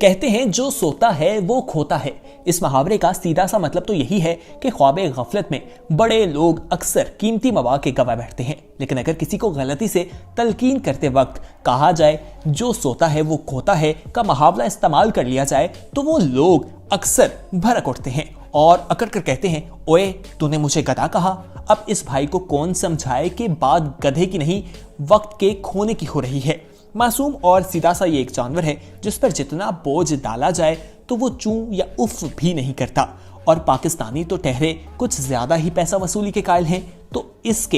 कहते हैं जो सोता है वो खोता है। इस मुहावरे का सीधा सा मतलब तो यही है कि ख्वाबे गफलत में बड़े लोग अक्सर कीमती मौके गवा बैठते हैं। लेकिन अगर किसी को गलती से तलकीन करते वक्त कहा जाए जो सोता है वो खोता है का मुहावरा इस्तेमाल कर लिया जाए तो वो लोग अक्सर भड़क उठते हैं और अकड़ कर कहते हैं, ओए तूने मुझे गधा कहा। अब इस भाई को कौन समझाए कि बात गधे की नहीं वक्त के खोने की हो रही है। मासूम और सीधा सा ये एक जानवर है जिस पर जितना बोझ डाला जाए तो वो चूं या उफ भी नहीं करता। और पाकिस्तानी तो ठहरे कुछ ज्यादा ही पैसा वसूली के कायल हैं, तो इसके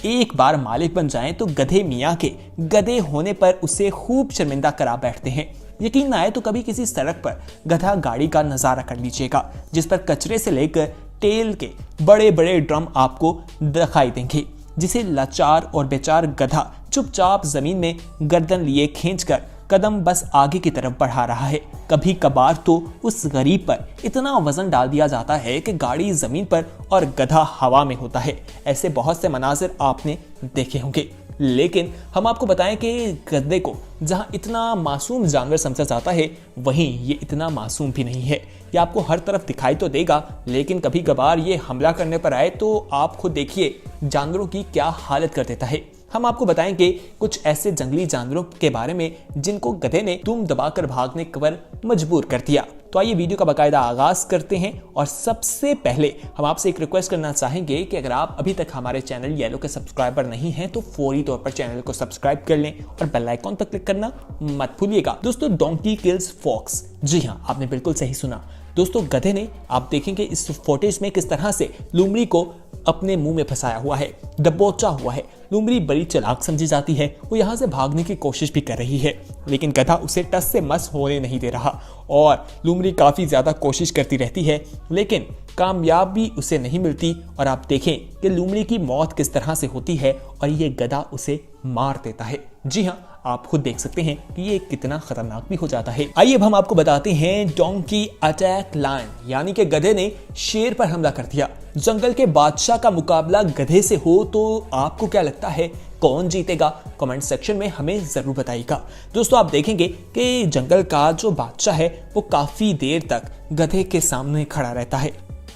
एक बार मालिक बन जाएं तो गधे मियाँ के गधे होने पर उसे खूब शर्मिंदा करा बैठते हैं। यकीन ना आए तो कभी किसी सड़क पर गधा गाड़ी का नजारा कर लीजिएगा जिस पर कचरे से लेकर तेल के बड़े बड़े ड्रम आपको दिखाई देंगे, जिसे लाचार और बेचार गधा चुपचाप जमीन में गर्दन लिए खींचकर कदम बस आगे की तरफ बढ़ा रहा है। कभी कभार तो उस गरीब पर इतना वजन डाल दिया जाता है कि गाड़ी जमीन पर और गधा हवा में होता है। ऐसे बहुत से मनाजिर आपने देखे होंगे, लेकिन हम आपको बताएं कि गधे को जहां इतना मासूम जानवर समझा जाता है वहीं ये इतना मासूम भी नहीं है। ये आपको हर तरफ दिखाई तो देगा, लेकिन कभी कभार ये हमला करने पर आए तो आप खुद देखिए जानवरों की क्या हालत कर देता है। हम आपको बताएंगे कुछ ऐसे जंगली जानवरों के बारे में जिनको गधे ने दुम दबाकर भागने पर मजबूर कर दिया। तो आइए वीडियो का बाकायदा आगाज करते हैं। और सबसे पहले हम आपसे एक रिक्वेस्ट करना चाहेंगे कि अगर आप अभी तक हमारे चैनल येलो के सब्सक्राइबर नहीं हैं तो फौरी तौर पर चैनल को सब्सक्राइब कर लें और बेल आइकॉन पर क्लिक करना मत भूलिएगा। दोस्तों, डोंकी किल्स फॉक्स, जी हाँ, आपने बिल्कुल सही सुना। दोस्तों, गधे ने, आप देखेंगे इस फुटेज में किस तरह से लोमड़ी को अपने मुंह में फंसाया हुआ है, दबोचा हुआ है। लोमड़ी बड़ी चालाक समझी जाती है, वो यहाँ से भागने की कोशिश भी कर रही है, लेकिन गधा उसे टस से मस होने नहीं दे रहा। और लोमड़ी काफी ज्यादा कोशिश करती रहती है लेकिन कामयाबी उसे नहीं मिलती। और आप देखें कि लोमड़ी की मौत किस तरह से होती है और ये गधा उसे मार देता है। जी हाँ, आप खुद देख सकते हैं कि ये कितना खतरनाक भी हो जाता है। आइए अब हम आपको बताते हैं डोंकी अटैक लायन, यानी कि गधे ने शेर पर हमला कर दिया। जंगल के बादशाह का मुकाबला गधे से हो तो आपको क्या लगता है कौन जीतेगा? कमेंट सेक्शन में हमें जरूर बताइएगा। दोस्तों, आप देखेंगे कि जंगल का जो बादशाह है वो काफी देर तक गधे के सामने खड़ा रहता है।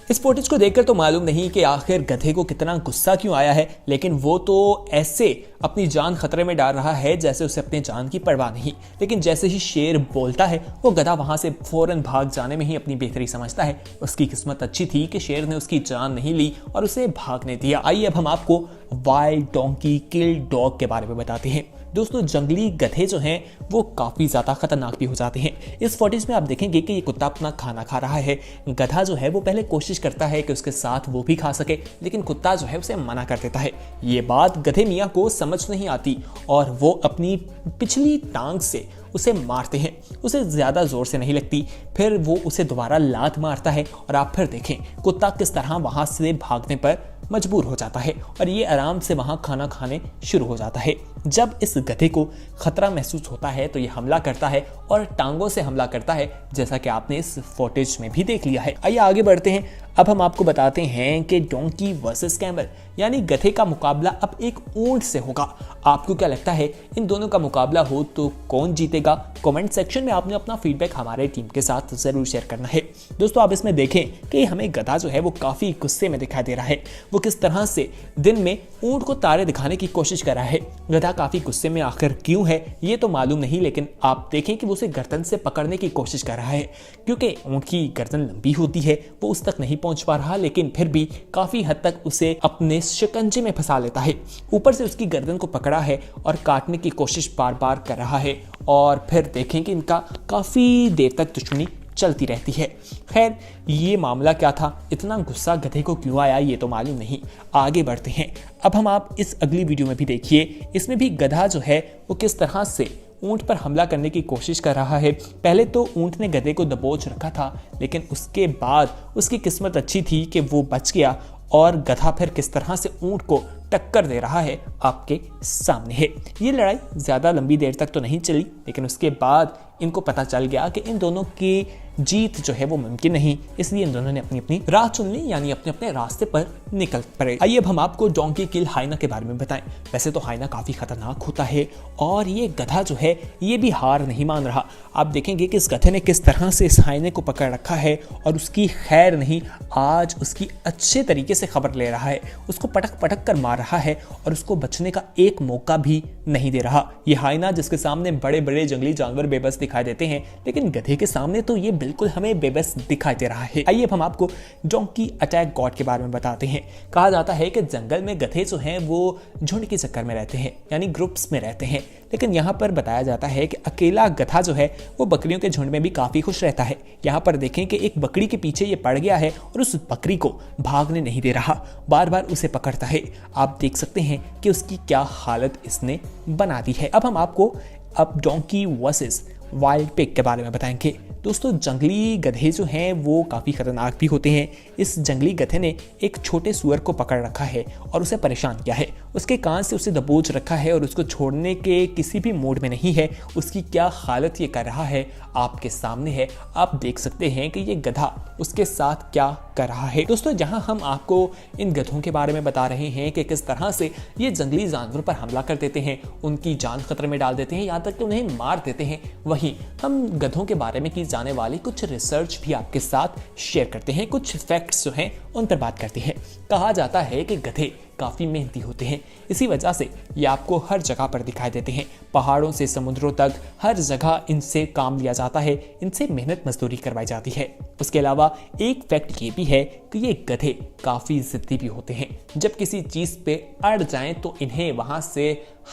इस फुटेज को देखकर तो मालूम नहीं कि आखिर गधे को कितना गुस्सा क्यों आया है, लेकिन वो तो ऐसे अपनी जान खतरे में डाल रहा है जैसे उसे अपनी जान की परवाह नहीं। लेकिन जैसे ही शेर बोलता है वो गधा वहां से फौरन भाग जाने में ही अपनी बेहतरी समझता है। उसकी किस्मत अच्छी थी कि शेर ने उसकी जान नहीं ली और उसे भागने दिया। आइए अब हम आपको वाइल्ड डोंकी किल डॉग के बारे में बताते हैं। दोस्तों, जंगली गधे जो हैं वो काफ़ी ज़्यादा खतरनाक भी हो जाते हैं। इस फुटेज में आप देखेंगे कि ये कुत्ता अपना खाना खा रहा है। गधा जो है वो पहले कोशिश करता है कि उसके साथ वो भी खा सके, लेकिन कुत्ता जो है उसे मना कर देता है। ये बात गधे मियाँ को समझ नहीं आती और वो अपनी पिछली टांग से उसे मारते हैं। उसे ज़्यादा ज़ोर से नहीं लगती, फिर वो उसे दोबारा लात मारता है और आप फिर देखें कुत्ता किस तरह वहाँ से भागने पर मजबूर हो जाता है और ये आराम से वहां खाना खाने शुरू हो जाता है। जब इस गधे को खतरा महसूस होता है तो ये हमला करता है और टांगों से हमला करता है, जैसा कि आपने इस फुटेज में भी देख लिया है। आइए आगे बढ़ते हैं। अब हम आपको बताते हैं कि डोंकी वर्सेस कैमल, यानी गधे का मुकाबला अब एक ऊंट से होगा। आपको क्या लगता है इन दोनों का मुकाबला हो तो कौन जीतेगा? कमेंट सेक्शन में आपने अपना फीडबैक हमारे टीम के साथ जरूर शेयर करना है। दोस्तों, आप इसमें देखें कि हमें गधा जो है वो काफी गुस्से में दिखाई दे रहा है। वो किस तरह से दिन में ऊंट को तारे दिखाने की कोशिश कर रहा है। गधा काफी गुस्से में आखिर क्यों है ये तो मालूम नहीं, लेकिन आप देखें कि वो उसे गर्दन से पकड़ने की कोशिश कर रहा है। क्योंकि ऊंट की गर्दन लंबी होती है वो उस तक नहीं पहुंच पा रहा, लेकिन फिर भी काफी हद तक उसे अपने शिकंजे में फंसा लेता है। ऊपर से उसकी गर्दन को पकड़ा है और काटने की कोशिश बार बार कर रहा है और फिर देखें कि इनका काफी देर तक दुश्मनी चलती रहती है। खैर, ये मामला क्या था, इतना गुस्सा गधे को क्यों आया ये तो मालूम नहीं। आगे बढ़ते हैं। अब हम आप इस अगली वीडियो में भी देखिए, इसमें भी गधा जो है वो किस तरह से ऊंट पर हमला करने की कोशिश कर रहा है। पहले तो ऊंट ने गधे को दबोच रखा था, लेकिन उसके बाद उसकी किस्मत अच्छी थी कि वो बच गया और गधा फिर किस तरह से ऊंट को टक्कर दे रहा है आपके सामने है। ये लड़ाई ज़्यादा लंबी देर तक तो नहीं चली, लेकिन उसके बाद इनको पता चल गया कि इन दोनों की जीत जो है वो मुमकिन नहीं, इसलिए इन दोनों ने अपनी अपनी राह चुन ली, यानी अपने अपने रास्ते पर निकल पड़े। आइए अब हम आपको डोंकी किल हाइना के बारे में बताएं। वैसे तो हाइना काफी खतरनाक होता है और ये गधा जो है ये भी हार नहीं मान रहा। आप देखेंगे कि इस गधे ने किस तरह से इस हाइने को पकड़ रखा है और उसकी खैर नहीं, आज उसकी अच्छे तरीके से खबर ले रहा है, उसको पटक पटक कर मार रहा है और उसको बचने का एक मौका भी नहीं दे रहा। ये हाइना जिसके सामने बड़े बड़े जंगली जानवर बेबस दिखाई देते हैं, लेकिन गधे के सामने तो ये बिल्कुल हमें बेबस दिखाई दे रहा है। आइए अब हम आपको डोंकी अटैक गॉड के बारे में बताते हैं। कहा जाता है कि जंगल में गधे जो हैं वो झुंड के चक्कर में रहते हैं, यानी ग्रुप्स में रहते हैं, लेकिन यहाँ पर बताया जाता है कि अकेला गधा जो है वो बकरियों के झुंड में भी काफी खुश रहता है। यहाँ पर देखें कि एक बकरी के पीछे ये पड़ गया है और उस बकरी को भागने नहीं दे रहा, बार बार उसे पकड़ता है। आप देख सकते हैं कि उसकी क्या हालत इसने बना दी है। अब हम आपको डोंकी वर्सेस वाइल्ड पिग के बारे में बताएंगे। दोस्तों, जंगली गधे जो हैं वो काफ़ी खतरनाक भी होते हैं। इस जंगली गधे ने एक छोटे सुअर को पकड़ रखा है और उसे परेशान किया है, उसके कान से उसे दबोच रखा है और उसको छोड़ने के किसी भी मूड में नहीं है। उसकी क्या हालत ये कर रहा है आपके सामने है, आप देख सकते हैं कि ये गधा उसके साथ क्या कर रहा है। दोस्तों, जहां हम आपको इन गधों के बारे में बता रहे हैं कि किस तरह से ये जंगली जानवरों पर हमला कर देते हैं, उनकी जान खतरे में डाल देते हैं, यहाँ तक कि उन्हें मार देते हैं, वहीं हम गधों के बारे में की जाने वाली कुछ रिसर्च भी आपके साथ शेयर करते हैं, कुछ फैक्ट्स जो हैं उन पर बात करते हैं। कहा जाता है कि गधे काफ़ी मेहनती होते हैं, इसी वजह से ये आपको हर जगह पर दिखाई देते हैं। पहाड़ों से समुद्रों तक हर जगह इनसे काम लिया जाता है, इनसे मेहनत मजदूरी करवाई जाती है। उसके अलावा एक फैक्ट ये भी है कि ये गधे काफ़ी जिद्दी भी होते हैं। जब किसी चीज़ पे अड़ जाएं तो इन्हें वहाँ से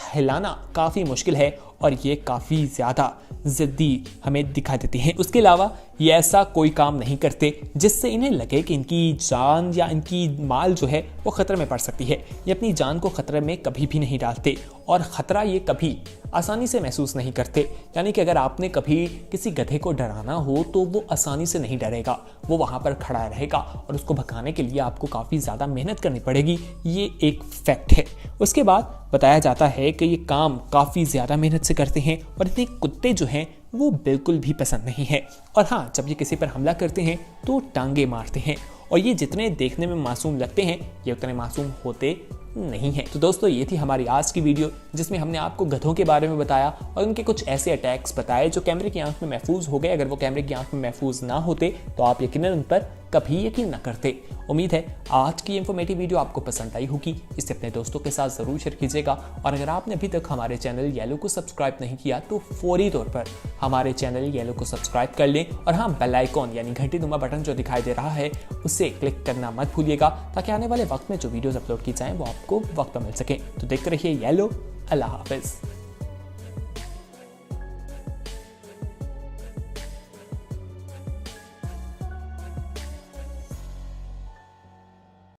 हिलाना काफ़ी मुश्किल है और ये काफ़ी ज़्यादा जिद्दी हमें दिखाई देती हैं। उसके अलावा ये ऐसा कोई काम नहीं करते जिससे इन्हें लगे कि इनकी जान या इनकी माल जो है वो खतरे में पड़ सकती है। ये अपनी जान को खतरे में कभी भी नहीं डालते और ख़तरा ये कभी आसानी से महसूस नहीं करते। यानी कि अगर आपने कभी किसी गधे को डराना हो तो वो आसानी से नहीं डरेगा, वो वहाँ पर खड़ा रहेगा और उसको भगाने के लिए आपको काफ़ी ज़्यादा मेहनत करनी पड़ेगी। ये एक फैक्ट है। उसके बाद बताया जाता है कि ये काम काफ़ी ज़्यादा मेहनत से करते हैं और इतने कुत्ते जो हैं वो बिल्कुल भी पसंद नहीं है। और हाँ, जब ये किसी पर हमला करते हैं तो टांगे मारते हैं और ये जितने देखने में मासूम लगते हैं ये उतने मासूम होते नहीं है। तो दोस्तों, ये थी हमारी आज की वीडियो जिसमें हमने आपको गधों के बारे में बताया और उनके कुछ ऐसे अटैक्स बताए जो कैमरे की आंख में महफूज हो गए। अगर वो कैमरे की आंख में महफूज ना होते तो आप यकीनन उन पर कभी यकीन न करते। उम्मीद है आज की इंफॉर्मेटिव वीडियो आपको पसंद आई होगी। इसे अपने दोस्तों के साथ ज़रूर शेयर कीजिएगा और अगर आपने अभी तक हमारे चैनल येलो को सब्सक्राइब नहीं किया तो फौरी तौर पर हमारे चैनल येलो को सब्सक्राइब कर लें और हाँ, बेल आइकॉन यानी घंटी-नुमा बटन जो दिखाई दे रहा है उसे क्लिक करना मत भूलिएगा ताकि आने वाले वक्त में जो वीडियोस अपलोड की जाएं वो आपको वक्त पर मिल सके। तो देखते रहिए येलो। अल्लाह हाफिज़।